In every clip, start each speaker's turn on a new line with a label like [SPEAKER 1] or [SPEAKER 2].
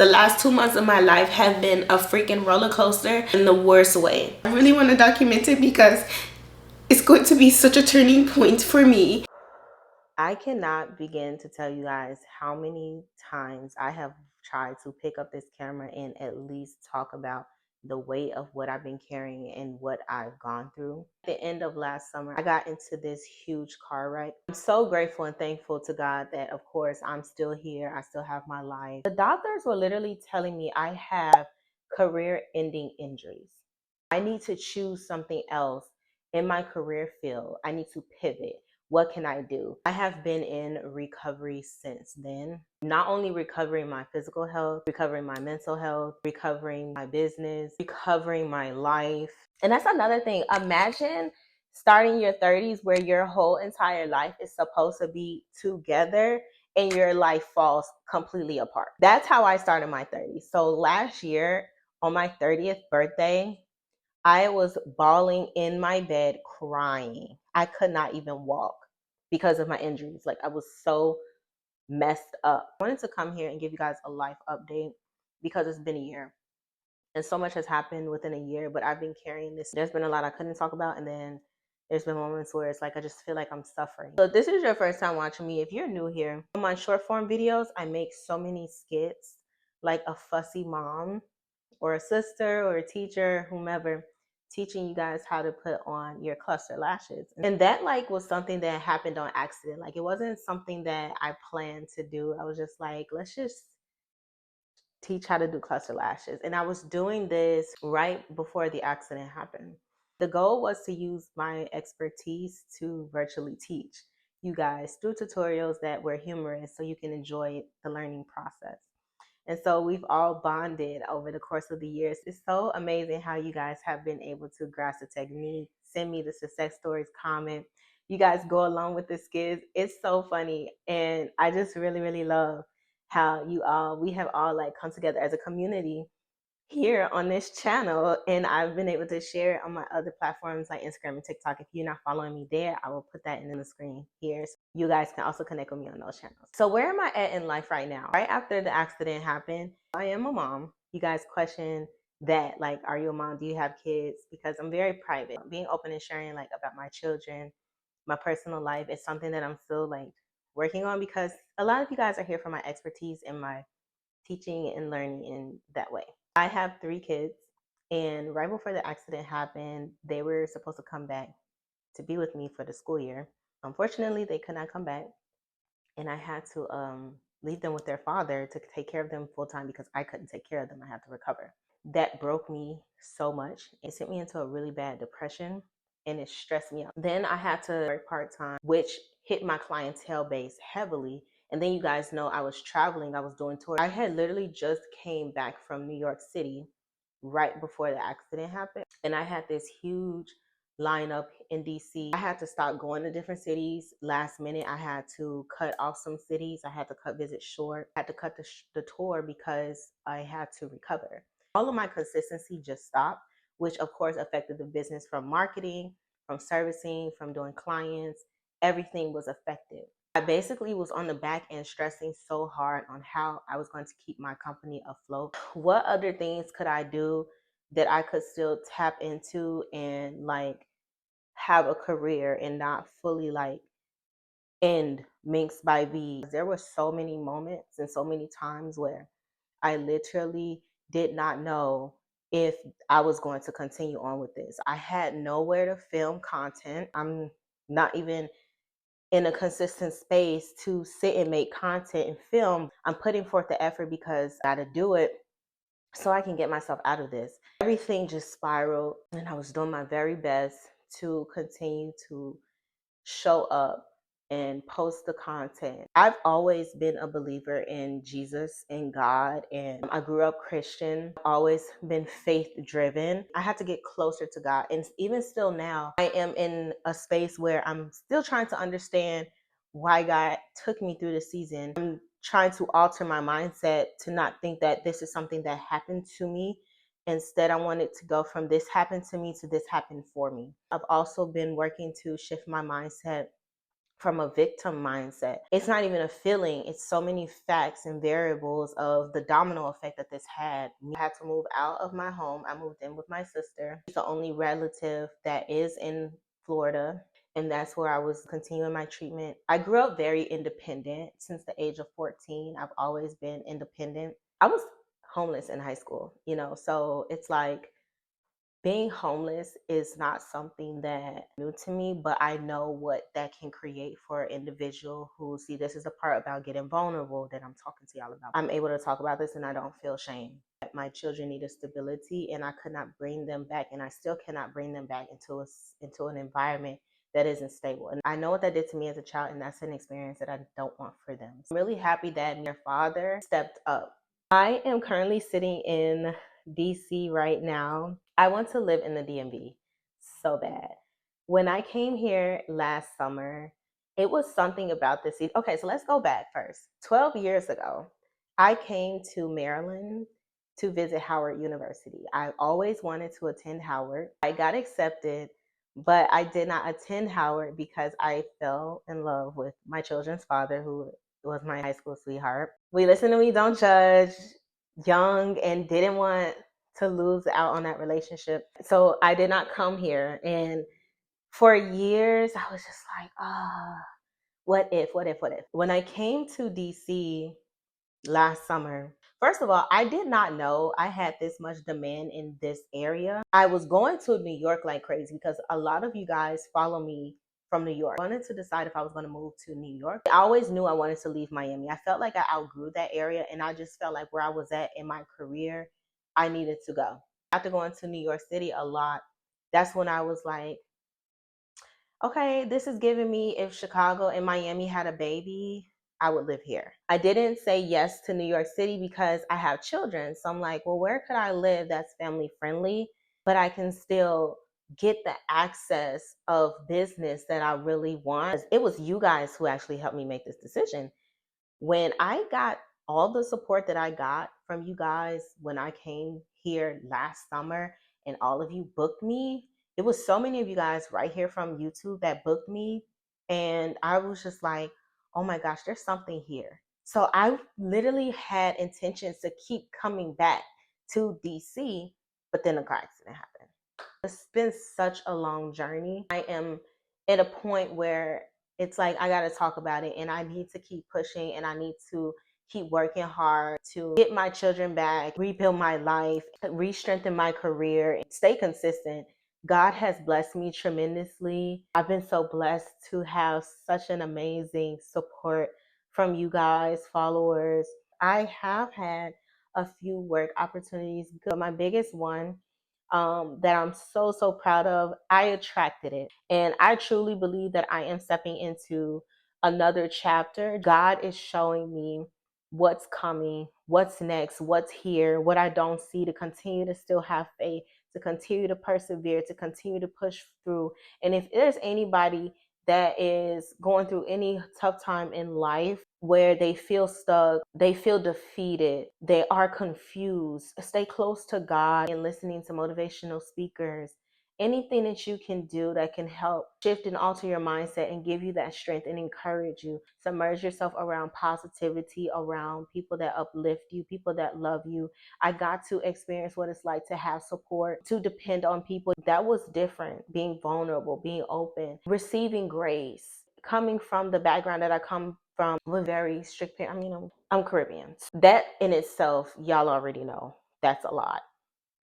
[SPEAKER 1] The last 2 months of my life have been a freaking roller coaster in the worst way. I really want to document it because it's going to be such a turning point for me. I cannot begin to tell you guys how many times I have tried to pick up this camera and at least talk about the weight of what I've been carrying and what I've gone through. At the end of last summer, I got into this huge car wreck. I'm so grateful and thankful to God that, of course, I'm still here. I still have my life. The doctors were literally telling me I have career-ending injuries. I need to choose something else in my career field. I need to pivot. What can I do? I have been in recovery since then. Not only recovering my physical health, recovering my mental health, recovering my business, recovering my life. And that's another thing. Imagine starting your 30s where your whole entire life is supposed to be together and your life falls completely apart. That's how I started my 30s. So last year on my 30th birthday, I was bawling in my bed crying. I could not even walk because of my injuries. Like, I was so messed up. I wanted to come here and give you guys a life update because it's been a year and so much has happened within a year, but I've been carrying this. There's been a lot I couldn't talk about, and then there's been moments where it's like I just feel like I'm suffering. So if this is your first time watching me, if you're new here, on my short form videos, I make so many skits like a fussy mom or a sister or a teacher, whomever, teaching you guys how to put on your cluster lashes. And that was something that happened on accident. Like, it wasn't something that I planned to do. I was just like, let's just teach how to do cluster lashes. And I was doing this right before the accident happened. The goal was to use my expertise to virtually teach you guys through tutorials that were humorous so you can enjoy the learning process. And so we've all bonded over the course of the years. It's so amazing how you guys have been able to grasp the technique, send me the success stories, comment. You guys go along with the skits. It's so funny. And I just really, really love how we have all come together as a community here on this channel, and I've been able to share it on my other platforms like Instagram and TikTok. If you're not following me there, I will put that in the screen here so you guys can also connect with me on those channels. So where am I at in life right now? Right after the accident happened, I am a mom. You guys question that, like, are you a mom? Do you have kids? Because I'm very private. Being open and sharing about my children, my personal life is something that I'm still working on, because a lot of you guys are here for my expertise and my teaching and learning in that way. I have 3 kids, and right before the accident happened, they were supposed to come back to be with me for the school year. Unfortunately, they could not come back, and I had to leave them with their father to take care of them full time because I couldn't take care of them. I had to recover. That broke me so much. It sent me into a really bad depression, and it stressed me out. Then I had to work part-time, which hit my clientele base heavily. And then you guys know I was traveling, I was doing tours. I had literally just came back from New York City right before the accident happened. And I had this huge lineup in DC. I had to stop going to different cities last minute. I had to cut off some cities. I had to cut visits short. I had to cut the tour because I had to recover. All of my consistency just stopped, which of course affected the business, from marketing, from servicing, from doing clients. Everything was affected. I basically was on the back end stressing so hard on how I was going to keep my company afloat. What other things could I do that I could still tap into and have a career and not fully end Minksbyv? There were so many moments and so many times where I literally did not know if I was going to continue on with this. I had nowhere to film content. I'm not even in a consistent space to sit and make content and film. I'm putting forth the effort because I got to do it so I can get myself out of this. Everything just spiraled, and I was doing my very best to continue to show up and post the content. I've always been a believer in Jesus and God, and I grew up Christian, always been faith driven. I had to get closer to God, and even still now, I am in a space where I'm still trying to understand why God took me through the season. I'm trying to alter my mindset to not think that this is something that happened to me. Instead, I wanted to go from this happened to me to this happened for me. I've also been working to shift my mindset from a victim mindset. It's not even a feeling. It's so many facts and variables of the domino effect that this had. I had to move out of my home. I moved in with my sister. She's the only relative that is in Florida. And that's where I was continuing my treatment. I grew up very independent since the age of 14. I've always been independent. I was homeless in high school, you know, so it's like being homeless is not something that new to me, but I know what that can create for an individual who, see, this is the part about getting vulnerable that I'm talking to y'all about. I'm able to talk about this and I don't feel shame. My children needed stability and I could not bring them back, and I still cannot bring them back into an environment that isn't stable. And I know what that did to me as a child, and that's an experience that I don't want for them. I'm really happy that their father stepped up. I am currently sitting in DC right now. I want to live in the DMV so bad. When I came here last summer, it was something about this. Okay, so let's go back first. 12 years ago, I came to Maryland to visit Howard University. I always wanted to attend Howard. I got accepted, but I did not attend Howard because I fell in love with my children's father, who was my high school sweetheart. We Listen to Me, Don't Judge, young, and didn't want to lose out on that relationship. So I did not come here. And for years, I was just like, what if? When I came to DC last summer, first of all, I did not know I had this much demand in this area. I was going to New York like crazy because a lot of you guys follow me from New York. I wanted to decide if I was going to move to New York. I always knew I wanted to leave Miami. I felt like I outgrew that area, and I just felt like where I was at in my career, I needed to go. After going to New York City a lot, that's when I was like, okay, this is giving me, if Chicago and Miami had a baby, I would live here. I didn't say yes to New York City because I have children. So I'm like, well, where could I live that's family friendly, but I can still get the access of business that I really want? It was you guys who actually helped me make this decision. When I got all the support that I got from you guys when I came here last summer, and all of you booked me, it was so many of you guys right here from YouTube that booked me. And I was just like, oh my gosh, there's something here. So I literally had intentions to keep coming back to DC, but then a car accident happened. It's been such a long journey. I am at a point where it's like I got to talk about it, and I need to keep pushing, and I need to keep working hard to get my children back, rebuild my life, re-strengthen my career, and stay consistent. God has blessed me tremendously. I've been so blessed to have such an amazing support from you guys, followers. I have had a few work opportunities, but my biggest one that I'm so proud of, I attracted it. And I truly believe that I am stepping into another chapter. God is showing me what's coming, what's next, what's here, what I don't see, to continue to still have faith, to continue to persevere, to continue to push through. And if there's anybody that is going through any tough time in life where they feel stuck, they feel defeated, they are confused, stay close to God and listening to motivational speakers. Anything that you can do that can help shift and alter your mindset and give you that strength and encourage you. Submerge yourself around positivity, around people that uplift you, people that love you. I got to experience what it's like to have support, to depend on people. That was different. Being vulnerable, being open, receiving grace. Coming from the background that I come from with very strict parents. I mean, I'm Caribbean. That in itself, y'all already know, that's a lot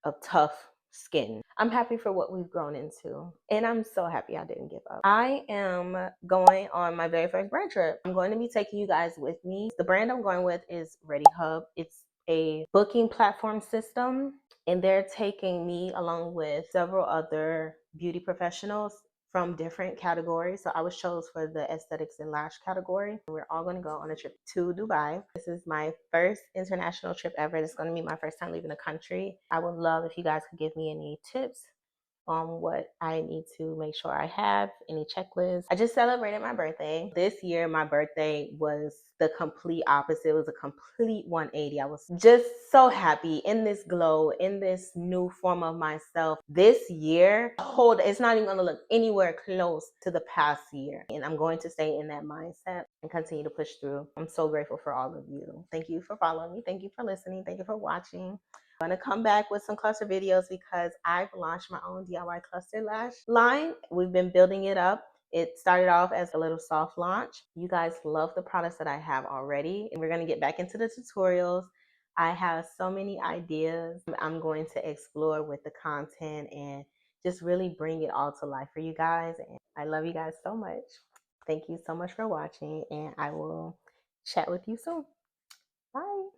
[SPEAKER 1] of tough skin. I'm happy for what we've grown into, and I'm so happy I didn't give up. I am going on my very first brand trip. I'm going to be taking you guys with me. The brand I'm going with is ReadyHub. It's a booking platform system, and they're taking me along with several other beauty professionals from different categories. So I was chosen for the aesthetics and lash category. We're all going to go on a trip to Dubai. This is my first international trip ever. It's going to be my first time leaving the country. I would love if you guys could give me any tips on what I need to make sure I have, any checklists. I just celebrated my birthday. This year, my birthday was the complete opposite. It was a complete 180. I was just so happy in this glow, in this new form of myself. This year, it's not even gonna look anywhere close to the past year. And I'm going to stay in that mindset and continue to push through. I'm so grateful for all of you. Thank you for following me. Thank you for listening. Thank you for watching. I'm going to come back with some cluster videos because I've launched my own DIY cluster lash line. We've been building it up. It started off as a little soft launch. You guys love the products that I have already, and we're going to get back into the tutorials. I have so many ideas I'm going to explore with the content and just really bring it all to life for you guys. And I love you guys so much. Thank you so much for watching, and I will chat with you soon. Bye.